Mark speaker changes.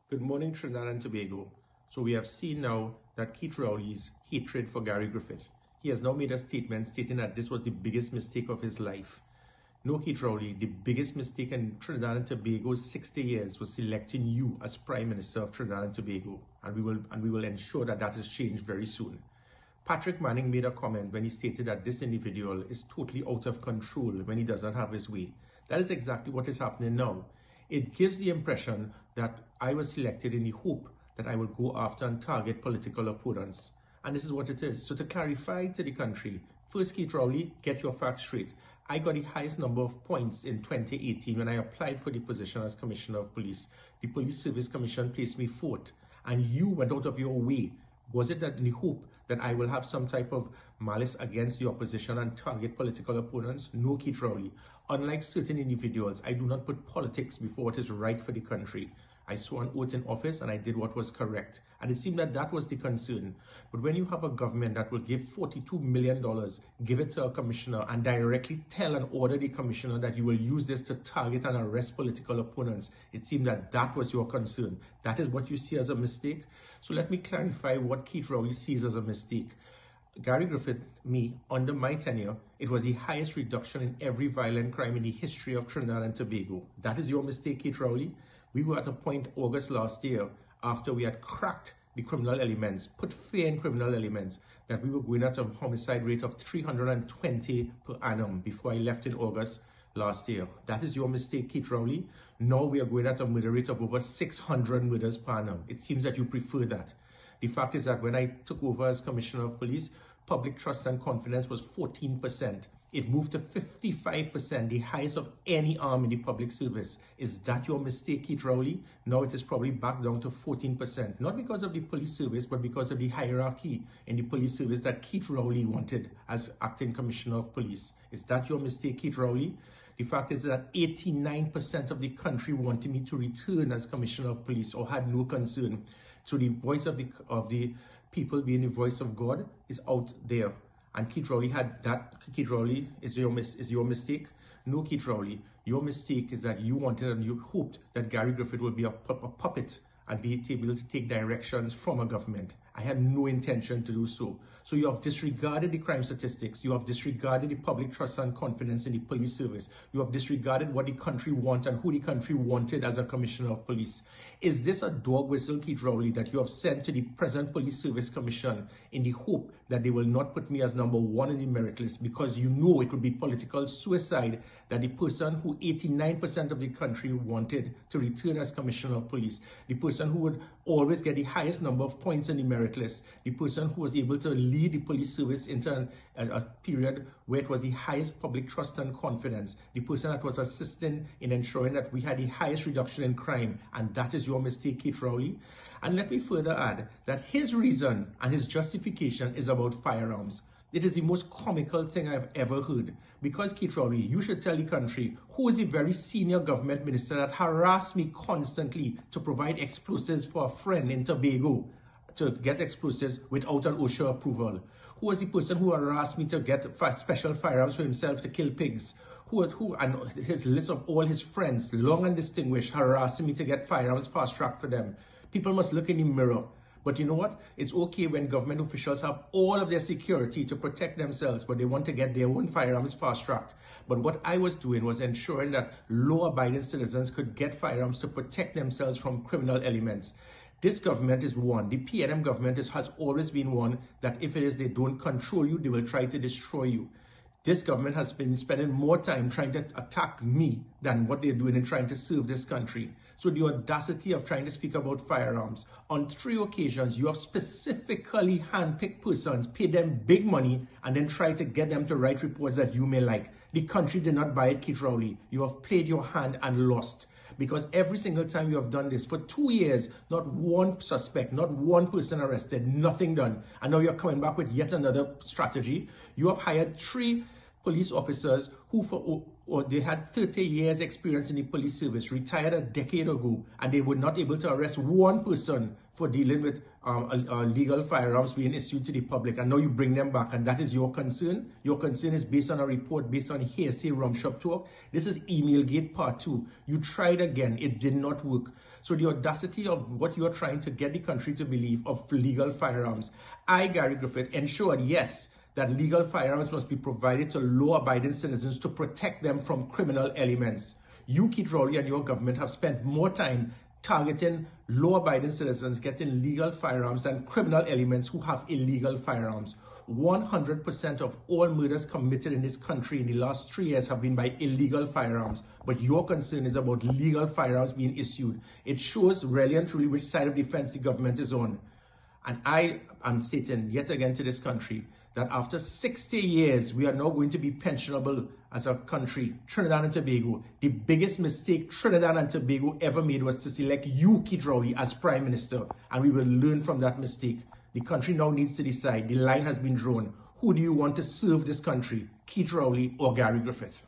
Speaker 1: Good morning, Trinidad and Tobago. So we have seen now that Keith Rowley's hatred for Gary Griffith. He has now made a statement stating that this was the biggest mistake of his life. No, Keith Rowley, the biggest mistake in Trinidad and Tobago's 60 years was selecting you as Prime Minister of Trinidad and Tobago. And we will ensure that that is changed very soon. Patrick Manning made a comment when he stated that this individual is totally out of control when he does not have his way. That is exactly what is happening now. It gives the impression that I was selected in the hope that I will go after and target political opponents. And this is what it is. So to clarify to the country, first, Keith Rowley, get your facts straight. I got the highest number of points in 2018 when I applied for the position as Commissioner of Police. The Police Service Commission placed me fourth, and you went out of your way. Was it that in the hope that I will have some type of malice against the opposition and target political opponents? No, Keith Rowley. Unlike certain individuals, I do not put politics before what is right for the country. I swore an oath in office and I did what was correct. And it seemed that that was the concern. But when you have a government that will give $42 million, give it to a commissioner and directly tell and order the commissioner that you will use this to target and arrest political opponents, it seemed that that was your concern. That is what you see as a mistake. So let me clarify what Keith Rowley sees as a mistake. Gary Griffith, under my tenure, it was the highest reduction in every violent crime in the history of Trinidad and Tobago. That is your mistake, Keith Rowley. We were at a point August last year, after we had cracked the criminal elements, put fear in criminal elements, that we were going at a homicide rate of 320 per annum before I left in August last year. That is your mistake, Keith Rowley. Now we are going at a murder rate of over 600 murders per annum. It seems that you prefer that. The fact is that when I took over as Commissioner of Police, public trust and confidence was 14%. It moved to 55%, the highest of any arm in the public service. Is that your mistake, Keith Rowley? Now it is probably back down to 14%. Not because of the police service, but because of the hierarchy in the police service that Keith Rowley wanted as acting Commissioner of Police. Is that your mistake, Keith Rowley? The fact is that 89% of the country wanted me to return as Commissioner of Police or had no concern. So the voice of the people being the voice of God is out there. And Keith Rowley had that. Keith Rowley, is your mistake? No, Keith Rowley. Your mistake is that you wanted and you hoped that Gary Griffith would be a puppet and be able to take directions from a government. I had no intention to do so. So you have disregarded the crime statistics. You have disregarded the public trust and confidence in the police service. You have disregarded what the country wants and who the country wanted as a Commissioner of Police. Is this a dog whistle, Keith Rowley, that you have sent to the present Police Service Commission in the hope that they will not put me as number one in the merit list because you know it would be political suicide that the person who 89% of the country wanted to return as Commissioner of Police, the person who would always get the highest number of points in the merit list, the person who was able to lead the police service into a period where it was the highest public trust and confidence, the person that was assisting in ensuring that we had the highest reduction in crime, and that is your mistake, Keith Rowley. And let me further add that his reason and his justification is about firearms. It is the most comical thing I've ever heard. Because, Keith Rowley, you should tell the country who is the very senior government minister that harassed me constantly to provide explosives for a friend in Tobago to get explosives without an OSHA approval. Who was the person who harassed me to get special firearms for himself to kill pigs? Who and his list of all his friends, long and distinguished, harassing me to get firearms fast-tracked for them. People must look in the mirror. But you know what? It's okay when government officials have all of their security to protect themselves, but they want to get their own firearms fast-tracked. But what I was doing was ensuring that law-abiding citizens could get firearms to protect themselves from criminal elements. This government is one. The PNM government has always been one that if it is they don't control you, they will try to destroy you. This government has been spending more time trying to attack me than what they're doing in trying to serve this country. So the audacity of trying to speak about firearms. On 3 occasions, you have specifically handpicked persons, paid them big money, and then tried to get them to write reports that you may like. The country did not buy it, Keith Rowley. You have played your hand and lost. Because every single time you have done this, for 2 years, not one suspect, not one person arrested, nothing done. And now you're coming back with yet another strategy. You have hired 3 police officers who they had 30 years experience in the police service, retired a decade ago, and they were not able to arrest one person for dealing with illegal firearms being issued to the public, and now you bring them back, and that is your concern. Your concern is based on a report, based on hearsay, rum shop talk. This is Emailgate Part 2. You tried again, it did not work. So the audacity of what you're trying to get the country to believe of legal firearms. I, Gary Griffith, ensured, yes, that legal firearms must be provided to law-abiding citizens to protect them from criminal elements. You, Keith Rowley, and your government have spent more time targeting law-abiding citizens getting legal firearms than criminal elements who have illegal firearms. 100% of all murders committed in this country in the last 3 years have been by illegal firearms. But your concern is about legal firearms being issued. It shows really and truly which side of the fence the government is on. And I am stating yet again to this country that after 60 years, we are now going to be pensionable as a country, Trinidad and Tobago. The biggest mistake Trinidad and Tobago ever made was to select you, Keith Rowley, as Prime Minister. And we will learn from that mistake. The country now needs to decide. The line has been drawn. Who do you want to serve this country, Keith Rowley or Gary Griffith?